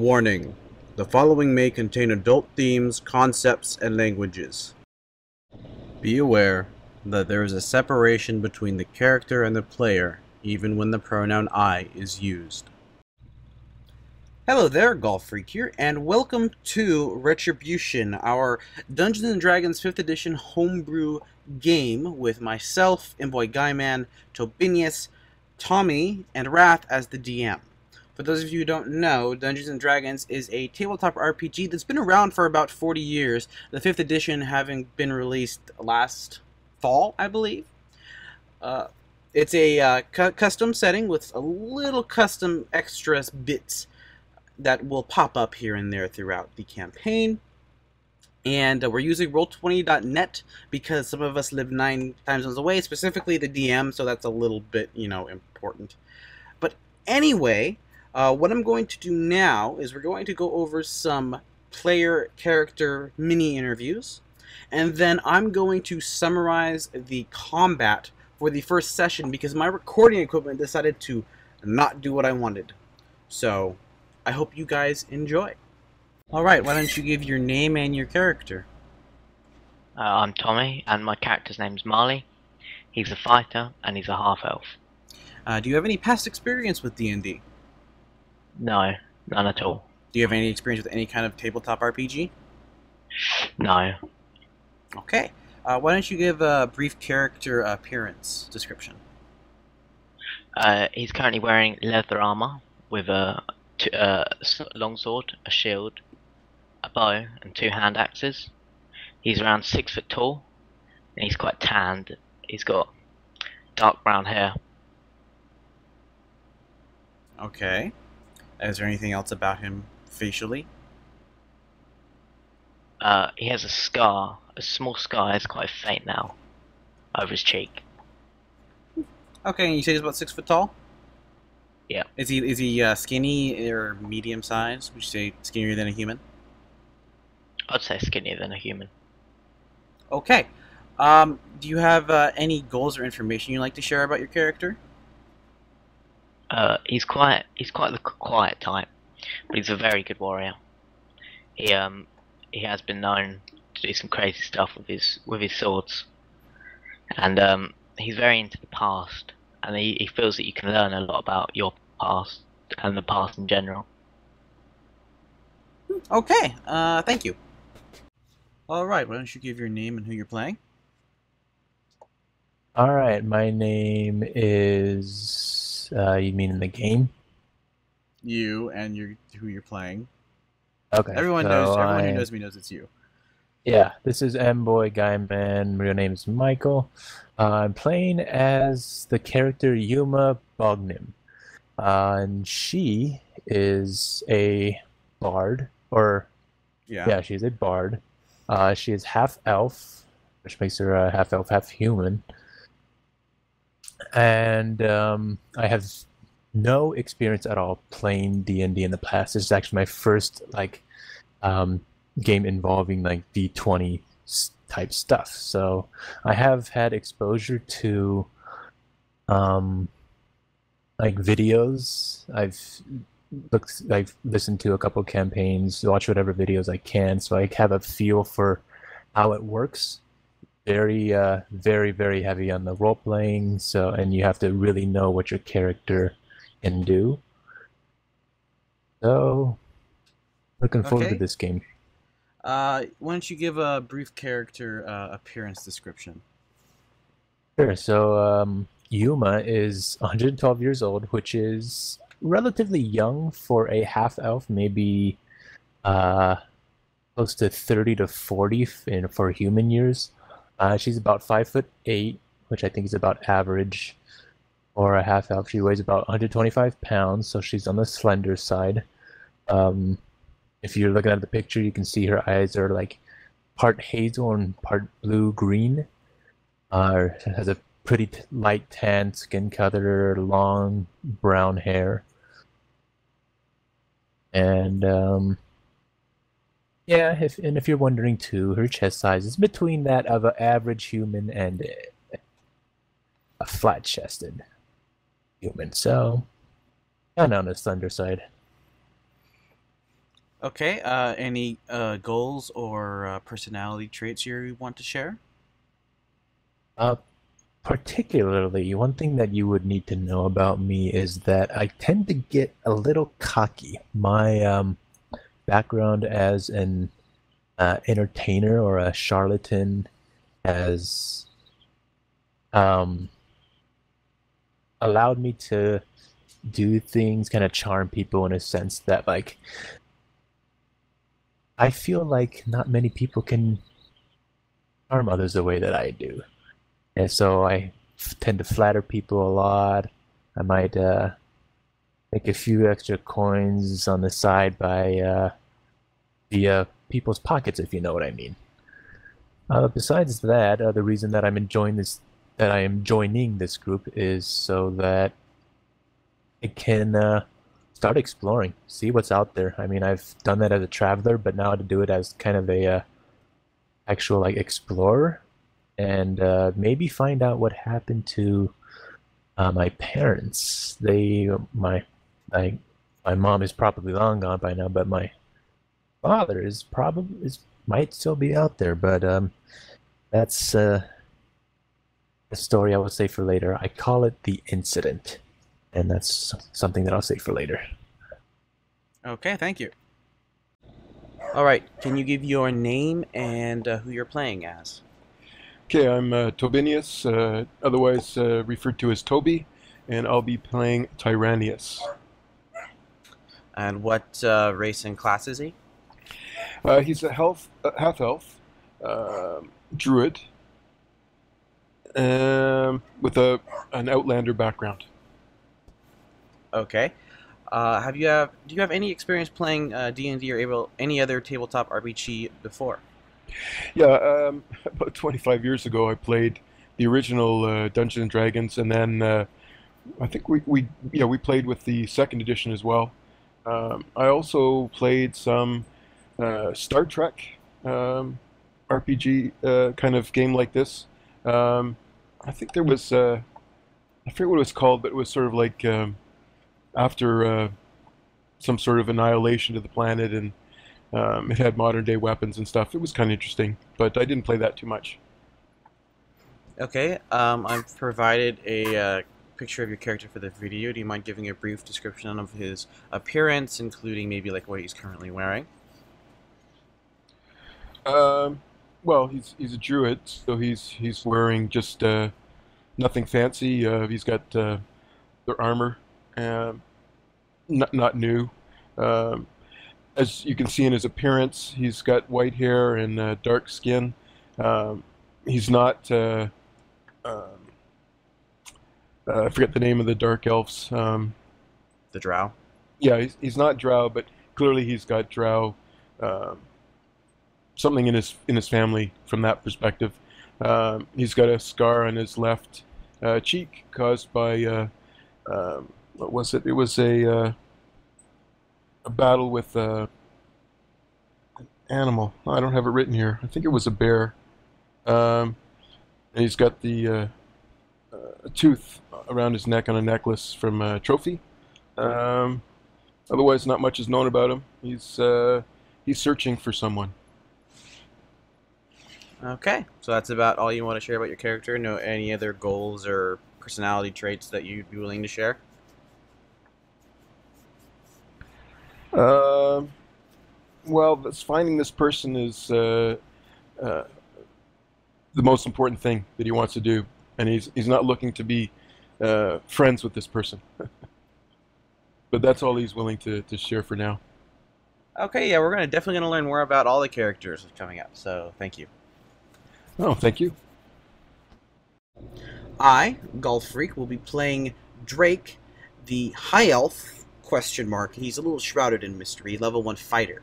Warning: the following may contain adult themes, concepts, and languages. Be aware that there is a separation between the character and the player, even when the pronoun I is used. Hello there, Golf Freak here, and welcome to Retribution, our Dungeons & Dragons 5th edition homebrew game with myself, mboyguyman, Toby, Tommy, and Wrath as the DM. For those of you who don't know, Dungeons & Dragons is a tabletop RPG that's been around for about 40 years, the 5th edition having been released last fall, I believe. It's a custom setting with a little custom extras bits that will pop up here and there throughout the campaign. And we're using Roll20.net because some of us live 9 time zones away, specifically the DM, so that's a little bit, important. But anyway, what I'm going to do now is we're going to go over some player character mini interviews, and then I'm going to summarize the combat for the first session because my recording equipment decided to not do what I wanted. So I hope you guys enjoy. Alright, why don't you give your name and your character? I'm Tommy, and my character's name's Marley. He's a fighter, and he's a half-elf. Do you have any past experience with D&D? No, none at all. Do you have any experience with any kind of tabletop RPG? No. Okay. Why don't you give a brief character appearance description? He's currently wearing leather armor with a longsword, a shield, a bow, and 2 hand axes. He's around 6 foot tall, and he's quite tanned. He's got dark brown hair. Okay. Is there anything else about him facially? He has a scar, a small scar. It's quite faint now, over his cheek. Okay, and you say he's about 6 foot tall? Yeah. Is he skinny or medium sized? Would you say skinnier than a human? I'd say skinnier than a human. Okay. Do you have any goals or information you'd like to share about your character? He's quite the quiet type, but he's a very good warrior. He has been known to do some crazy stuff with his swords, and he's very into the past, and he feels that you can learn a lot about your past and the past in general. Okay. Thank you. All right. Why don't you give your name and who you're playing? All right. My name is. You mean in the game? You and who you're playing. Okay. Everyone knows. Everyone who knows me knows it's you. Yeah. This is mboyguyman. My real name is Michael. I'm playing as the character Yuma Bognym, and she is a bard, or yeah, she's a bard. She is half elf, which makes her a half elf, half human. And I have no experience at all playing D&D in the past. This is actually my first game involving D20 type stuff. So I have had exposure to videos. I've listened to a couple campaigns, watch whatever videos I can, so I have a feel for how it works. Very, very, very heavy on the role playing. And you have to really know what your character can do. So, looking forward to this game. Why don't you give a brief character appearance description? Sure. So, Yuma is 112 years old, which is relatively young for a half elf. Maybe close to 30 to 40 for human years. She's about 5'8", which I think is about average for a half elf. She weighs about 125 pounds, so she's on the slender side. If you're looking at the picture, you can see her eyes are part hazel and part blue-green. Has a pretty light tan skin color, long brown hair. And yeah, if you're wondering too, her chest size is between that of an average human and a flat-chested human, so kind of on the slender side. Okay, any goals or personality traits you want to share? Uh, Particularly, one thing that you would need to know about me is that I tend to get a little cocky. My background as an entertainer or a charlatan has um, allowed me to do things, kind of charm people in a sense that, like, I feel like not many people can charm others the way that I do. And so I tend to flatter people a lot. I might make a few extra coins on the side by via people's pockets, if you know what I mean. Besides that, the reason that that I am joining this group is so that I can start exploring, see what's out there. I mean, I've done that as a traveler, but now to do it as kind of a actual like explorer, and maybe find out what happened to my parents. My my mom is probably long gone by now, but my father is might still be out there. But that's a story I will say for later. I call it the incident, and that's something that I'll say for later. Okay, thank you. All right, can you give your name and who you're playing as? Okay, I'm Tobynius, otherwise referred to as Toby, and I'll be playing Tyraneus. And what race and class is he? He's a half-elf, druid, with an outlander background. Okay. Do you have any experience playing D&D or any other tabletop RPG before? Yeah, about 25 years ago, I played the original Dungeons and Dragons, and then I think we played with the second edition as well. I also played some Star Trek RPG kind of game like this. I think there was I forget what it was called, but it was sort of like after some sort of annihilation to the planet, and it had modern day weapons and stuff. It was kind of interesting, but I didn't play that too much. Okay, I've provided a picture of your character for the video. Do you mind giving a brief description of his appearance, including maybe like what he's currently wearing? Well, he's a druid, so he's wearing just nothing fancy. He's got their armor, not new. Um, as you can see in his appearance, he's got white hair and dark skin. He's not. I forget the name of the dark elves. The Drow. Yeah, he's not Drow, but clearly he's got Drow. Something in his family from that perspective. He's got a scar on his left cheek caused by what was it? It was a battle with an animal. I don't have it written here. I think it was a bear. And he's got a tooth around his neck on a necklace from a trophy. Otherwise, not much is known about him. He's searching for someone. Okay, so that's about all you want to share about your character? No, any other goals or personality traits that you'd be willing to share? Well, finding this person is the most important thing that he wants to do, and he's not looking to be friends with this person. But that's all he's willing to share for now. Okay, yeah, we're definitely gonna learn more about all the characters coming up. So thank you. Oh, thank you. I, Golf Freak, will be playing Drake, the High Elf, question mark. He's a little shrouded in mystery, level 1 fighter.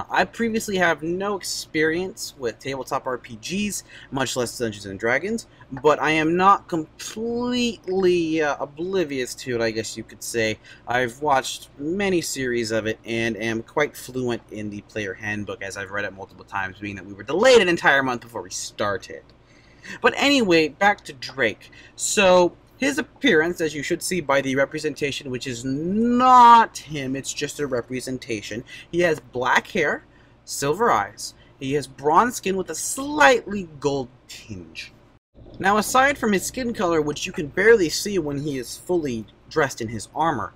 I previously have no experience with tabletop RPGs, much less Dungeons & Dragons, but I am not completely oblivious to it, I guess you could say. I've watched many series of it and am quite fluent in the player handbook, as I've read it multiple times, being that we were delayed an entire month before we started. But anyway, back to Drake. So, His appearance, as you should see by the representation, which is not him, it's just a representation. He has black hair, silver eyes. He has bronze skin with a slightly gold tinge. Now, aside from his skin color, which you can barely see when he is fully dressed in his armor,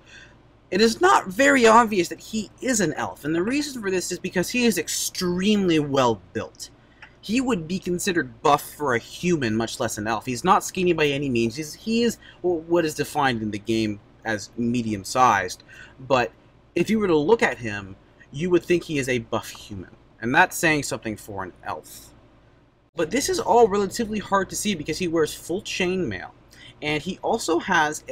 it is not very obvious that he is an elf, and the reason for this is because he is extremely well built. He would be considered buff for a human, much less an elf. He's not skinny by any means. He is what is defined in the game as medium-sized. But if you were to look at him, you would think he is a buff human. And that's saying something for an elf. But this is all relatively hard to see because he wears full chainmail. And he also has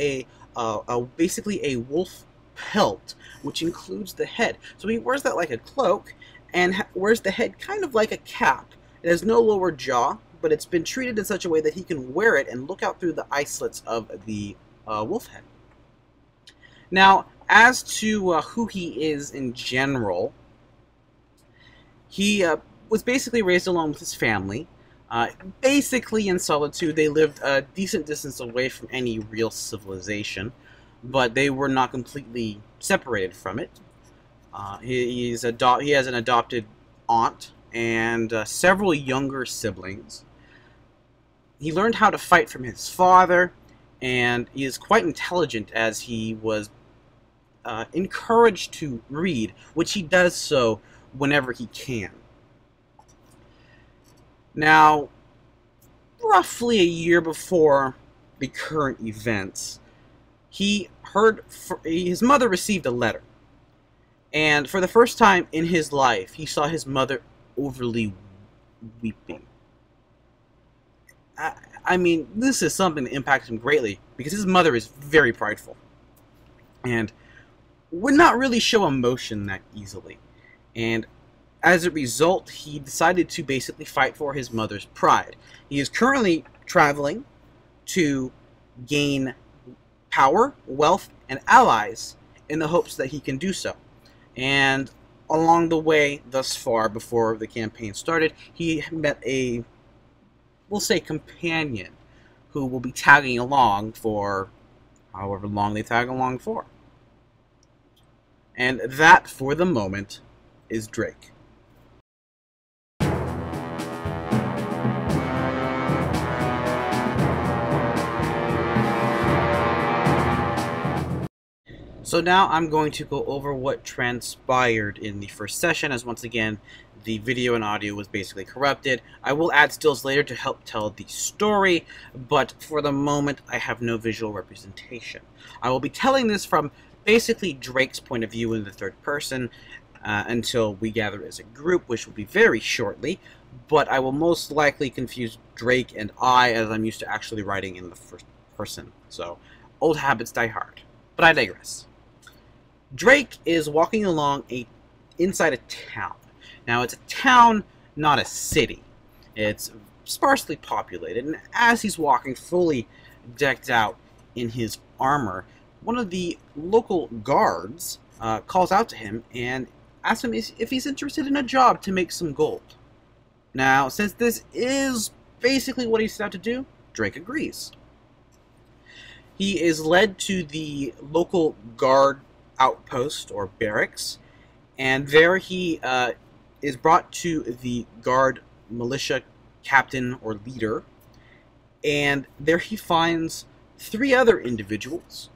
basically a wolf pelt, which includes the head. So he wears that like a cloak and wears the head kind of like a cap. It has no lower jaw, but it's been treated in such a way that he can wear it and look out through the eye slits of the wolf head. Now, as to who he is in general, he was basically raised along with his family. Basically in solitude. They lived a decent distance away from any real civilization, but they were not completely separated from it. He has an adopted aunt and several younger siblings. He learned how to fight from his father, and he is quite intelligent as he was encouraged to read, which he does so whenever he can. Now, roughly a year before the current events, he heard his mother received a letter, and for the first time in his life, he saw his mother overly weeping. I mean, this is something that impacted him greatly, because his mother is very prideful, and would not really show emotion that easily. And as a result, he decided to basically fight for his mother's pride. He is currently traveling to gain power, wealth, and allies in the hopes that he can do so. And along the way, thus far, before the campaign started, he met a, we'll say, companion who will be tagging along for however long they tag along for. And that, for the moment, is Drake. So now I'm going to go over what transpired in the first session, as once again, the video and audio was basically corrupted. I will add stills later to help tell the story, but for the moment, I have no visual representation. I will be telling this from basically Drake's point of view in the third person until we gather as a group, which will be very shortly, but I will most likely confuse Drake and I, as I'm used to actually writing in the first person. So, old habits die hard. But I digress. Drake is walking along inside a town. Now, it's a town, not a city. It's sparsely populated, and as he's walking, fully decked out in his armor, one of the local guards calls out to him and asks him if he's interested in a job to make some gold. Now, since this is basically what he's out to do, Drake agrees. He is led to the local guard outpost, or barracks, and there he is brought to the guard militia captain or leader, and there he finds 3 other individuals,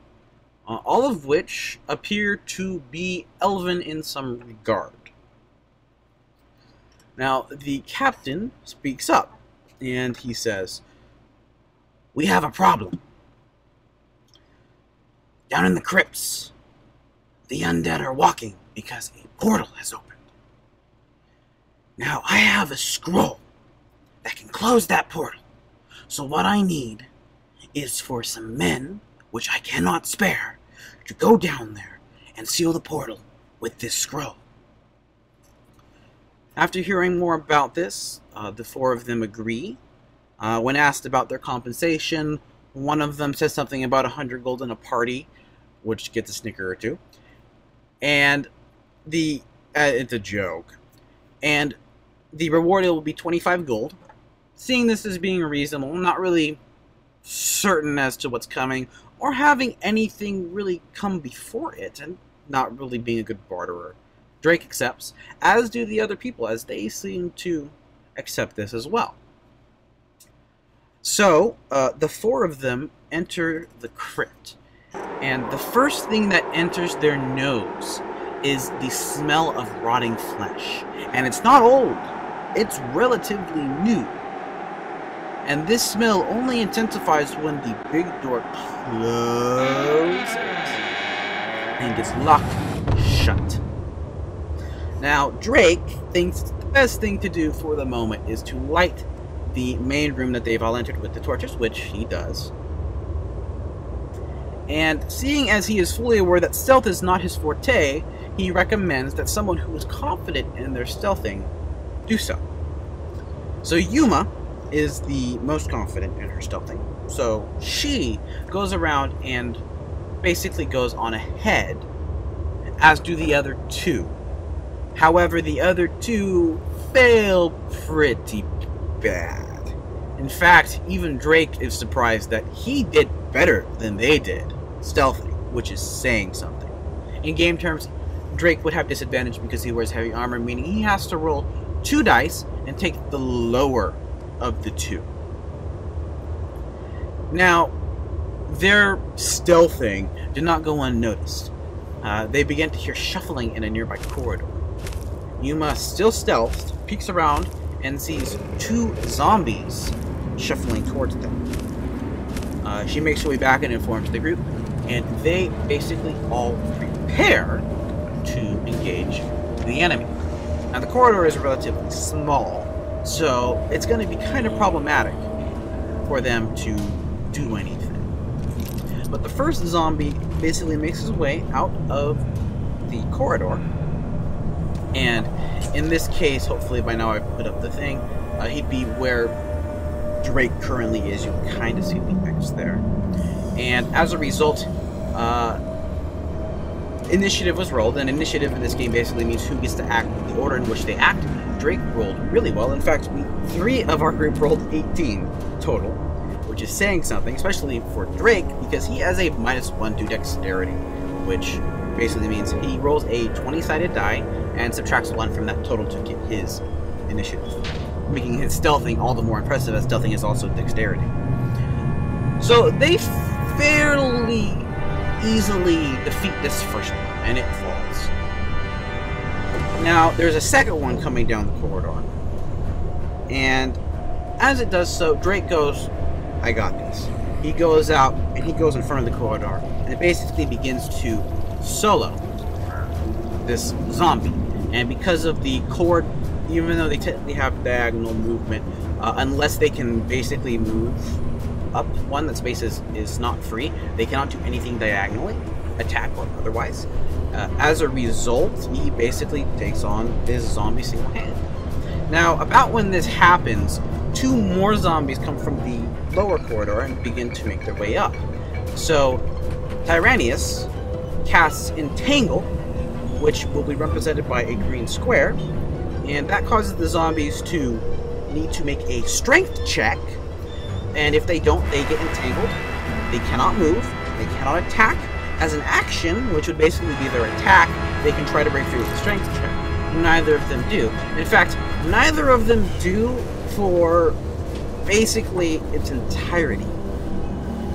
all of which appear to be elven in some regard. Now, the captain speaks up, and he says, "We have a problem. Down in the crypts, the undead are walking because a portal has opened. Now, I have a scroll that can close that portal. So what I need is for some men, which I cannot spare, to go down there and seal the portal with this scroll." After hearing more about this, the 4 of them agree. When asked about their compensation, one of them says something about 100 gold in a party, which gets a snicker or two. And it's a joke. And the reward will be 25 gold. Seeing this as being reasonable, not really certain as to what's coming, or having anything really come before it, and not really being a good barterer. Drake accepts, as do the other people, as they seem to accept this as well. So, the four of them enter the crypt, and the first thing that enters their nose is the smell of rotting flesh. And it's not old, it's relatively new. And this smell only intensifies when the big door closes and gets locked shut. Now, Drake thinks the best thing to do for the moment is to light the main room that they've all entered with the torches, which he does. And seeing as he is fully aware that stealth is not his forte, he recommends that someone who is confident in their stealthing do so. So Yuma is the most confident in her stealthing, so she goes around and basically goes on ahead, as do the other two. However, the other two fail pretty bad. In fact, even Drake is surprised that he did better than they did stealthing, which is saying something. In game terms, Drake would have disadvantage because he wears heavy armor, meaning he has to roll 2 dice and take the lower of the 2. Now, their stealthing did not go unnoticed. They began to hear shuffling in a nearby corridor. Yuma, still stealthed, peeks around and sees 2 zombies shuffling towards them. She makes her way back and informs the group, and they basically all prepare to engage the enemy. Now, the corridor is relatively small, so it's going to be kind of problematic for them to do anything. But the first zombie basically makes his way out of the corridor, and in this case, hopefully by now I've put up the thing, he'd be where Drake currently is. You can kind of see the X there. And as a result, initiative was rolled, and initiative in this game basically means who gets to act, the order in which they act. Drake rolled really well. In fact, 3 of our group rolled 18 total, which is saying something, especially for Drake, because he has a -1 to dexterity, which basically means he rolls a 20-sided die and subtracts 1 from that total to get his initiative, making his stealthing all the more impressive, as stealthing is also dexterity. So they fairly easily defeat this first one, and it falls. Now, there's a second one coming down the corridor, and as it does so, Drake goes, "I got this." He goes out, and he goes in front of the corridor, and it basically begins to solo this zombie. And because of the cord, even though they technically have diagonal movement, unless they can basically move up one, that space is not free, they cannot do anything diagonally, attack or otherwise. As a result, he basically takes on this zombie single-handed. Now, about when this happens, 2 more zombies come from the lower corridor and begin to make their way up. So, Tyraneus casts Entangle, which will be represented by a green square, and that causes the zombies to need to make a strength check, and if they don't, they get entangled. They cannot move, they cannot attack. As an action, which would basically be their attack, they can try to break through with a strength check. Neither of them do. In fact, neither of them do for basically its entirety.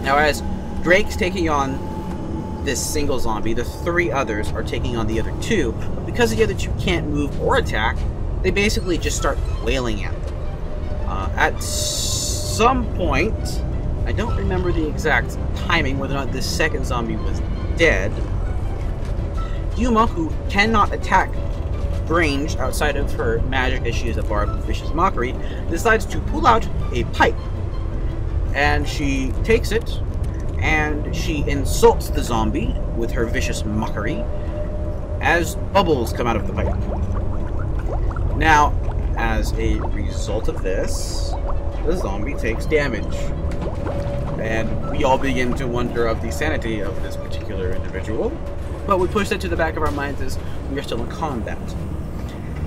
Now, as Drake's taking on this single zombie, the 3 others are taking on the other 2, but because the other 2 can't move or attack, they basically just start wailing at them. At some point, I don't remember the exact timing, whether or not this second zombie was dead, Yuma, who cannot attack ranged outside of her magic as she is a bard with vicious mockery, decides to pull out a pipe. And she takes it, and she insults the zombie with her vicious mockery as bubbles come out of the pipe. Now, as a result of this, the zombie takes damage. And we all begin to wonder of the sanity of this particular individual, but we push that to the back of our minds as we are still in combat.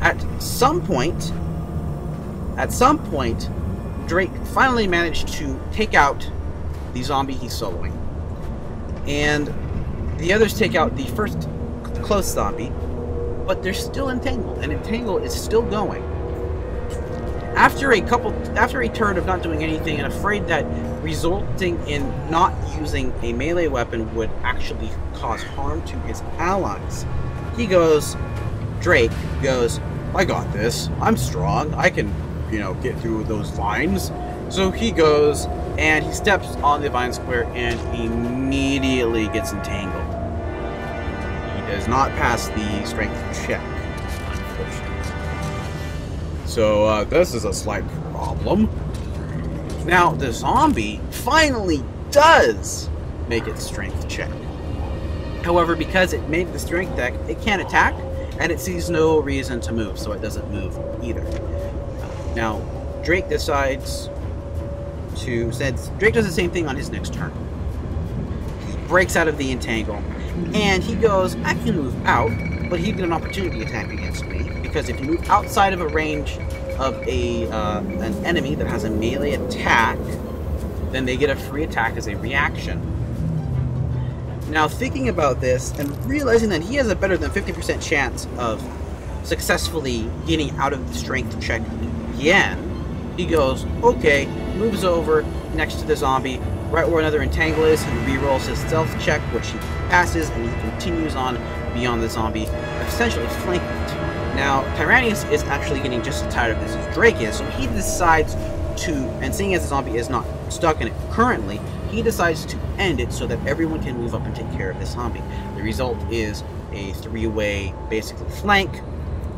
At some point, Drake finally managed to take out the zombie he's soloing. And the others take out the first close zombie, but they're still entangled, and entangle is still going. After a turn of not doing anything, and afraid that resulting in not using a melee weapon would actually cause harm to his allies, Drake goes, I got this, I'm strong, I can, get through those vines. So he goes, and he steps on the vine square, and immediately gets entangled. He does not pass the strength check, unfortunately. So, this is a slight problem. Now, the zombie finally does make its strength check. However, because it made the strength check, it can't attack, and it sees no reason to move, so it doesn't move either. Now, Drake decides to... Drake does the same thing on his next turn. He breaks out of the entangle, and he goes, I can move out, but he did an opportunity attack against me, because if you move outside of a range of an enemy that has a melee attack, then they get a free attack as a reaction. Now, thinking about this and realizing that he has a better than 50% chance of successfully getting out of the strength check again, he goes, okay, moves over next to the zombie, right where another entangle is, and re-rolls his stealth check, which he passes, and he continues on beyond the zombie, essentially flanking it. Now, Tyraneus is actually getting just as tired of this as Drake is, so he decides to, and seeing as the zombie is not stuck in it currently, he decides to end it so that everyone can move up and take care of this zombie. The result is a three-way, basically, flank,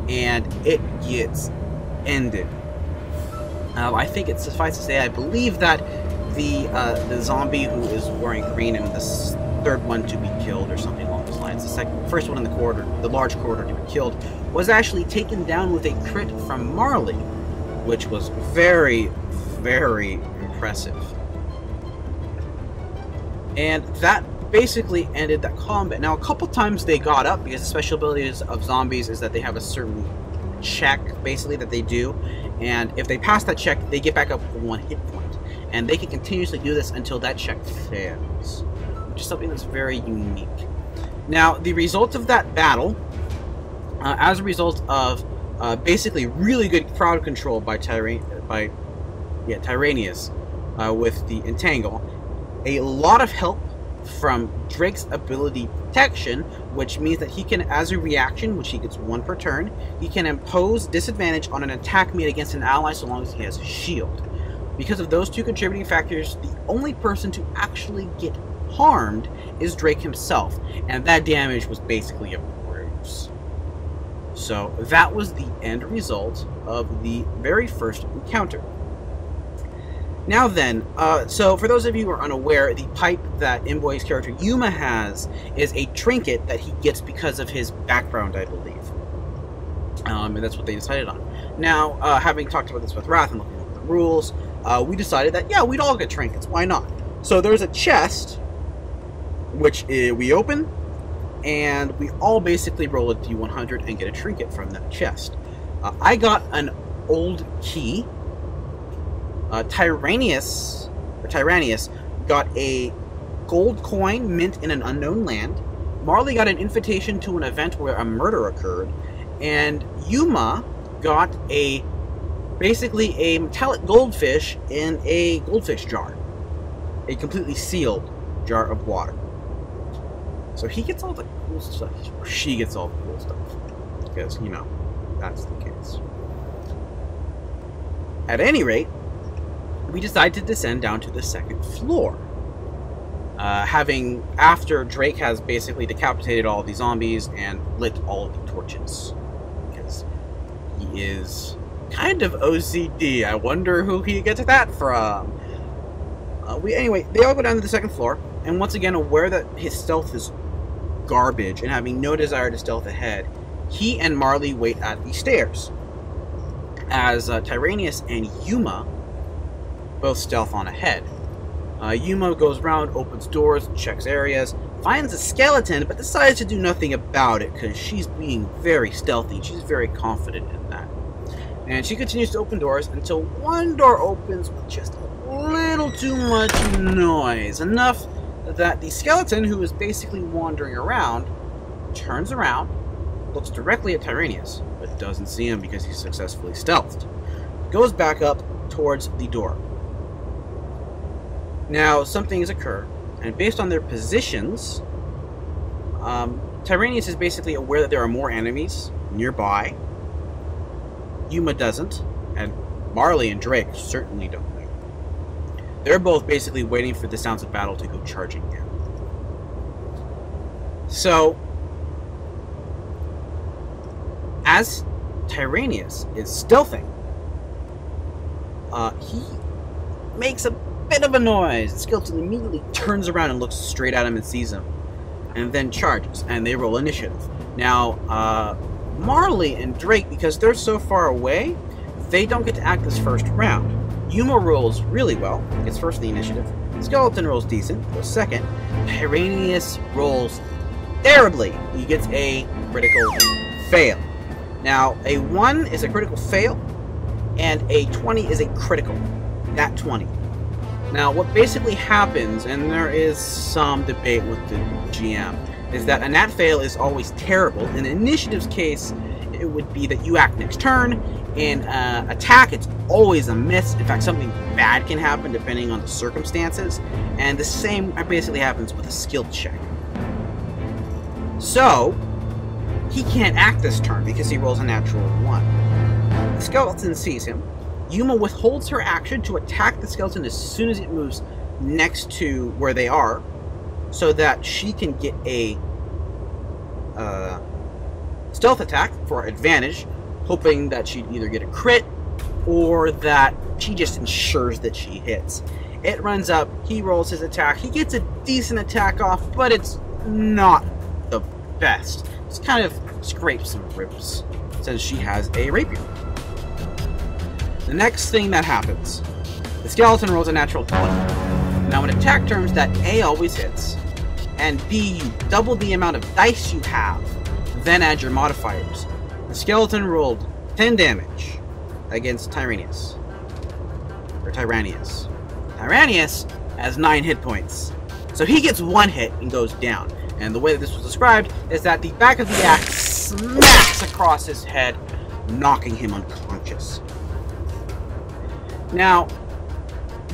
and it gets ended. I think it's suffice to say, I believe that the zombie who is wearing green and the third one to be killed, or something along those lines, the first one in the corridor, the large corridor to be killed, was actually taken down with a crit from Marley, which was very, very impressive. And that basically ended that combat. Now, a couple times they got up, because the special abilities of zombies is that they have a certain check, basically, that they do, and if they pass that check, they get back up with 1 hit point, and they can continuously do this until that check fails, which is something that's very unique. Now, the result of that battle, as a result of basically really good crowd control by Tyraneus with the entangle, a lot of help from Drake's ability protection, which means that he can, as a reaction, which he gets 1 per turn, he can impose disadvantage on an attack made against an ally so long as he has a shield. Because of those 2 contributing factors, the only person to actually get harmed is Drake himself, and that damage was basically a bruise. So that was the end result of the very first encounter. Now then, so for those of you who are unaware, the pipe that Mboy's character Yuma has is a trinket that he gets because of his background, I believe. And that's what they decided on. Now, having talked about this with Wrath and looking over the rules, we decided that, yeah, we'd all get trinkets, why not? So there's a chest, which we open, and we all basically roll a d100 and get a trinket from that chest. I got an old key. Tyraneus got a gold coin mint in an unknown land. Marley got an invitation to an event where a murder occurred, and Yuma got basically a metallic goldfish in a goldfish jar, a completely sealed jar of water. So he gets all the cool stuff, or she gets all the cool stuff, because, that's the case. At any rate, we decide to descend down to the 2nd floor. After Drake has basically decapitated all of the zombies and lit all of the torches. Because he is kind of OCD. I wonder who he gets that from. Anyway, they all go down to the 2nd floor, and once again, aware that his stealth is garbage and having no desire to stealth ahead, he and Marley wait at the stairs. As Tyraneus and Yuma both stealth on ahead. Yuma goes around, opens doors, checks areas, finds a skeleton, but decides to do nothing about it because she's being very stealthy. She's very confident in that. And she continues to open doors until one door opens with just a little too much noise. Enough that the skeleton, who is basically wandering around, turns around, looks directly at Tyraneus, but doesn't see him because he's successfully stealthed. Goes back up towards the door. Now, something has occurred, and based on their positions, Tyraneus is basically aware that there are more enemies nearby. Yuma doesn't, and Marley and Drake certainly don't know. They're both basically waiting for the sounds of battle to go charging in. So, as Tyraneus is stealthing, he makes a bit of a noise. The skeleton immediately turns around and looks straight at him and sees him, and then charges, and they roll initiative. Now, Marley and Drake, because they're so far away, they don't get to act this first round. Yuma rolls really well, gets first in the initiative. Skeleton rolls decent, goes second. Tyraneus rolls terribly. He gets a critical fail. Now, a 1 is a critical fail, and a 20 is a critical. Nat 20. Now, what basically happens, and there is some debate with the GM, is that a nat fail is always terrible. In the initiative's case, it would be that you act next turn. In attack, it's always a miss. In fact, something bad can happen depending on the circumstances. And the same basically happens with a skill check. So, he can't act this turn because he rolls a natural 1. The skeleton sees him. Yuma withholds her action to attack the skeleton as soon as it moves next to where they are, so that she can get a stealth attack for advantage, hoping that she'd either get a crit or that she just ensures that she hits. It runs up, he rolls his attack, he gets a decent attack off, but it's not the best. It's kind of scrapes some ribs, since she has a rapier. The next thing that happens, the skeleton rolls a natural 20. Now in attack terms, that A always hits, and B, you double the amount of dice you have, then add your modifiers. The skeleton rolled 10 damage against Tyraneus. Or Tyraneus. Tyraneus has 9 hit points. So he gets 1 hit and goes down. And the way that this was described is that the back of the axe smacks across his head, knocking him unconscious. Now,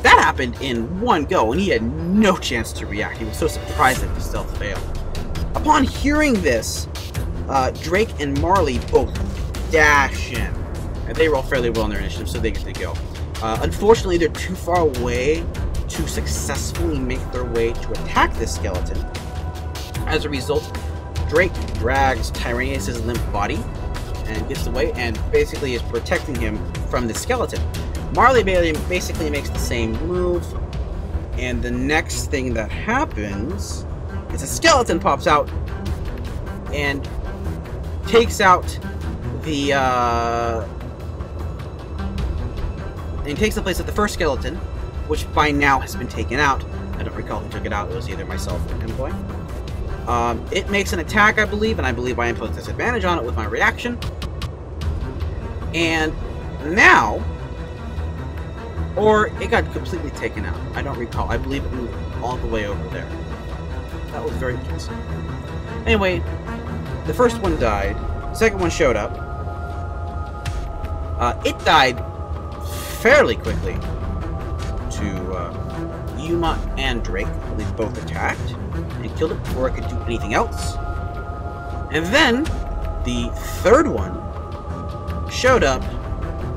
that happened in one go, and he had no chance to react. He was so surprised that the stealth failed. Upon hearing this, Drake and Marley both dash in. And they roll fairly well in their initiative, so they get to go. Unfortunately, they're too far away to successfully make their way to attack this skeleton. As a result, Drake drags Tyraneus' limp body and gets away and basically is protecting him from the skeleton. Marley basically makes the same move, and the next thing that happens is a skeleton pops out and takes out the takes the place of the first skeleton, which by now has been taken out. I don't recall who took it out. It was either myself or MBoy. It makes an attack, I believe, and I believe I impose disadvantage on it with my reaction. And now, or it got completely taken out. I don't recall. I believe it moved all the way over there. That was very interesting. Anyway, the first one died. The second one showed up. It died fairly quickly to Yuma and Drake. They both attacked and killed it before it could do anything else. And then the third one showed up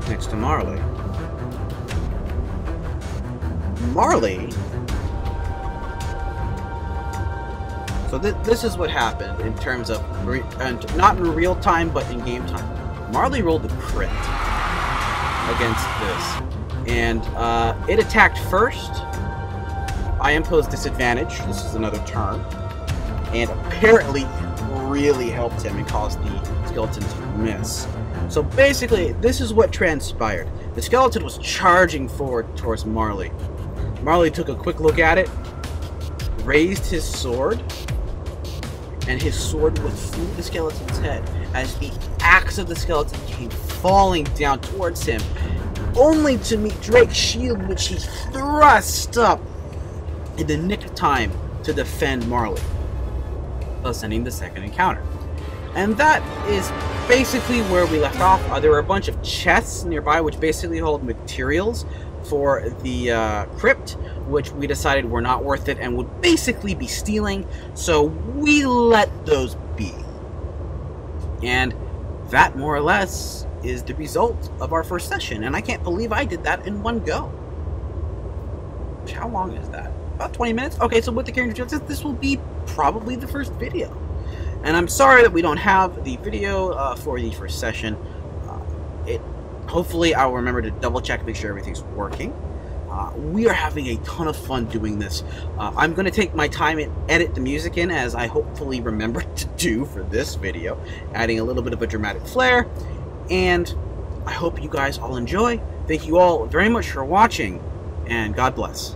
next to Marley. Marley. So this is what happened in terms of, not in real time, but in game time. Marley rolled a crit against this, and it attacked first. I imposed disadvantage. This is another turn, and apparently really helped him and caused the skeleton to miss. So basically, this is what transpired. The skeleton was charging forward towards Marley. Marley took a quick look at it, raised his sword, and his sword went through the skeleton's head as the axe of the skeleton came falling down towards him, only to meet Drake's shield, which he thrust up in the nick of time to defend Marley, thus ending the second encounter. And that is basically where we left off. There were a bunch of chests nearby which basically hold materials for the crypt, which we decided were not worth it and would basically be stealing, so we let those be. And that, more or less, is the result of our first session, and I can't believe I did that in one go. How long is that? About 20 minutes? Okay, so with the character introductions, this will be probably the first video. And I'm sorry that we don't have the video for the first session. Hopefully I'll remember to double check, make sure everything's working. We are having a ton of fun doing this. I'm going to take my time and edit the music in, as I hopefully remembered to do for this video, adding a little bit of a dramatic flair. And I hope you guys all enjoy. Thank you all very much for watching, and God bless.